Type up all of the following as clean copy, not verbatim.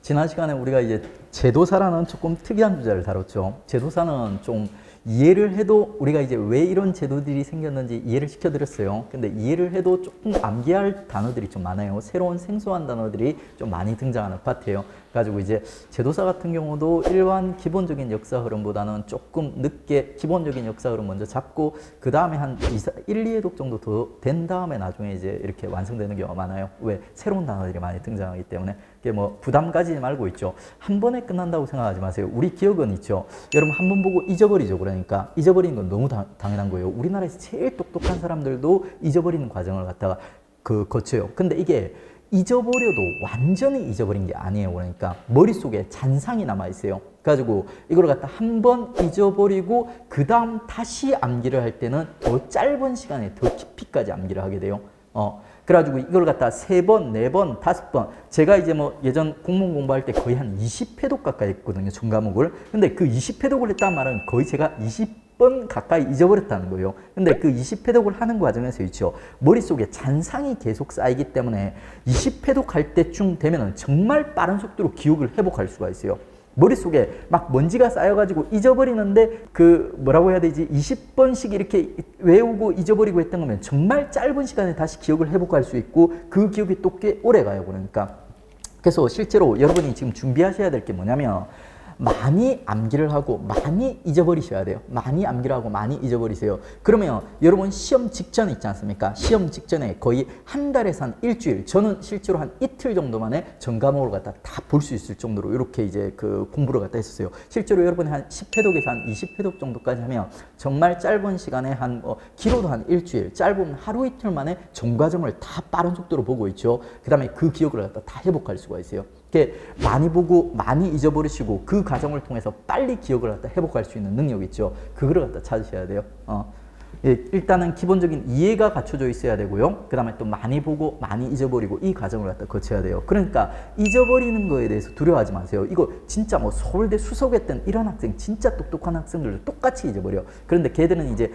지난 시간에 우리가 이제 제도사라는 조금 특이한 주제를 다뤘죠. 제도사는 좀 이해를 해도 우리가 이제 왜 이런 제도들이 생겼는지 이해를 시켜드렸어요. 근데 이해를 해도 조금 암기할 단어들이 좀 많아요. 새로운 생소한 단어들이 좀 많이 등장하는 파트예요. 그래가지고 이제 제도사 같은 경우도 일반 기본적인 역사 흐름보다는 조금 늦게 기본적인 역사 흐름 먼저 잡고 그 다음에 한 1, 2회독 정도 더 된 다음에 나중에 이제 이렇게 완성되는 경우가 많아요. 왜? 새로운 단어들이 많이 등장하기 때문에. 그게 뭐 부담 가지지 말고 있죠. 한 번에 끝난다고 생각하지 마세요. 우리 기억은 있죠. 여러분 한 번 보고 잊어버리죠. 그러니까 잊어버리는 건 너무 당연한 거예요. 우리나라에서 제일 똑똑한 사람들도 잊어버리는 과정을 갖다가 거쳐요. 근데 이게 잊어버려도 완전히 잊어버린 게 아니에요. 그러니까 머릿속에 잔상이 남아있어요. 그래가지고 이걸 갖다 한 번 잊어버리고 그 다음 다시 암기를 할 때는 더 짧은 시간에 더 깊이까지 암기를 하게 돼요. 그래가지고 이걸 갖다 3번, 4번, 5번 제가 이제 뭐 예전 공무원 공부할 때 거의 한 20회독 가까이 했거든요. 전 과목을. 근데 그 20회독을 했다는 말은 거의 제가 20번 가까이 잊어버렸다는 거예요. 근데 그 20회독을 하는 과정에서 있죠. 머릿속에 잔상이 계속 쌓이기 때문에 20회독 할 때쯤 되면은 정말 빠른 속도로 기억을 회복할 수가 있어요. 머릿속에 막 먼지가 쌓여가지고 잊어버리는데 그 뭐라고 해야 되지? 20번씩 이렇게 외우고 잊어버리고 했던 거면 정말 짧은 시간에 다시 기억을 회복할 수 있고 그 기억이 또 꽤 오래 가요. 그러니까. 그래서 실제로 여러분이 지금 준비하셔야 될 게 뭐냐면 많이 암기를 하고 많이 잊어버리셔야 돼요. 많이 암기를 하고 많이 잊어버리세요. 그러면 여러분 시험 직전에 있지 않습니까? 시험 직전에 거의 한 달에서 한 일주일, 저는 실제로 한 이틀 정도 만에 전 과목을 갖다 다 볼 수 있을 정도로 이렇게 이제 그 공부를 갖다 했었어요. 실제로 여러분이 한 10회독에서 한 20회독 정도까지 하면 정말 짧은 시간에 길어도 한 일주일, 짧으면 하루 이틀 만에 전 과정을 다 빠른 속도로 보고 있죠. 그 다음에 그 기억을 갖다 다 회복할 수가 있어요. 이렇게 많이 보고 많이 잊어버리시고 그 과정을 통해서 빨리 기억을 갖다 회복할 수 있는 능력이 있죠. 그거를 갖다 찾으셔야 돼요. 일단은 기본적인 이해가 갖춰져 있어야 되고요. 그 다음에 또 많이 보고 많이 잊어버리고 이 과정을 갖다 거쳐야 돼요. 그러니까 잊어버리는 거에 대해서 두려워하지 마세요. 이거 진짜 뭐 서울대 수석했던 이런 학생, 진짜 똑똑한 학생들도 똑같이 잊어버려. 그런데 걔들은 이제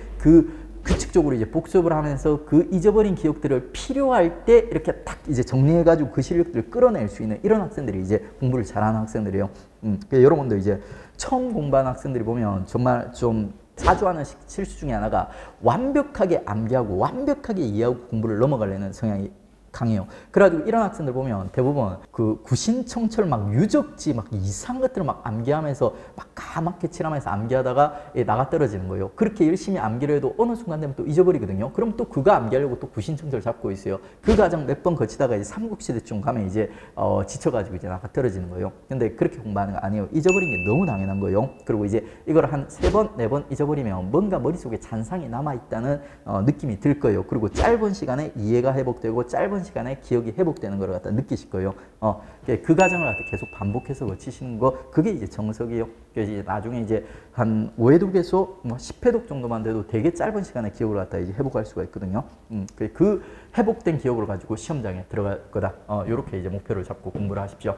규칙적으로 이제 복습을 하면서 그 잊어버린 기억들을 필요할 때 이렇게 딱 이제 정리해가지고 그 실력들을 끌어낼 수 있는 이런 학생들이 이제 공부를 잘하는 학생들이에요. 그러니까 여러분도 이제 처음 공부하는 학생들이 보면 정말 좀 자주 하는 실수 중에 하나가 완벽하게 암기하고 완벽하게 이해하고 공부를 넘어가려는 성향이 강해요. 그래가지고 이런 학생들 보면 대부분 그 구신청철 막 유적지 막 이상한 것들을 막 암기하면서 막 까맣게 칠하면서 암기하다가 나가 떨어지는 거예요. 그렇게 열심히 암기를 해도 어느 순간 되면 또 잊어버리거든요. 그럼 또 그거 암기하려고 또 구신청철 잡고 있어요. 그 과정 몇 번 거치다가 이제 삼국시대쯤 가면 이제 지쳐가지고 이제 나가 떨어지는 거예요. 근데 그렇게 공부하는 거 아니에요. 잊어버린 게 너무 당연한 거예요. 그리고 이제 이걸 한 3번, 4번 잊어버리면 뭔가 머릿속에 잔상이 남아있다는 느낌이 들 거예요. 그리고 짧은 시간에 이해가 회복되고 짧은 시간에 기억이 회복되는 걸 갖다 느끼실 거예요. 그 과정을 갖다 계속 반복해서 거치시는 거, 그게 이제 정석이에요. 그래서 이제 나중에 이제 한 5회독에서 뭐 10회독 정도만 돼도 되게 짧은 시간에 기억을 갖다 이제 회복할 수가 있거든요. 그 회복된 기억을 가지고 시험장에 들어갈 거다. 이렇게 이제 목표를 잡고 공부를 하십시오.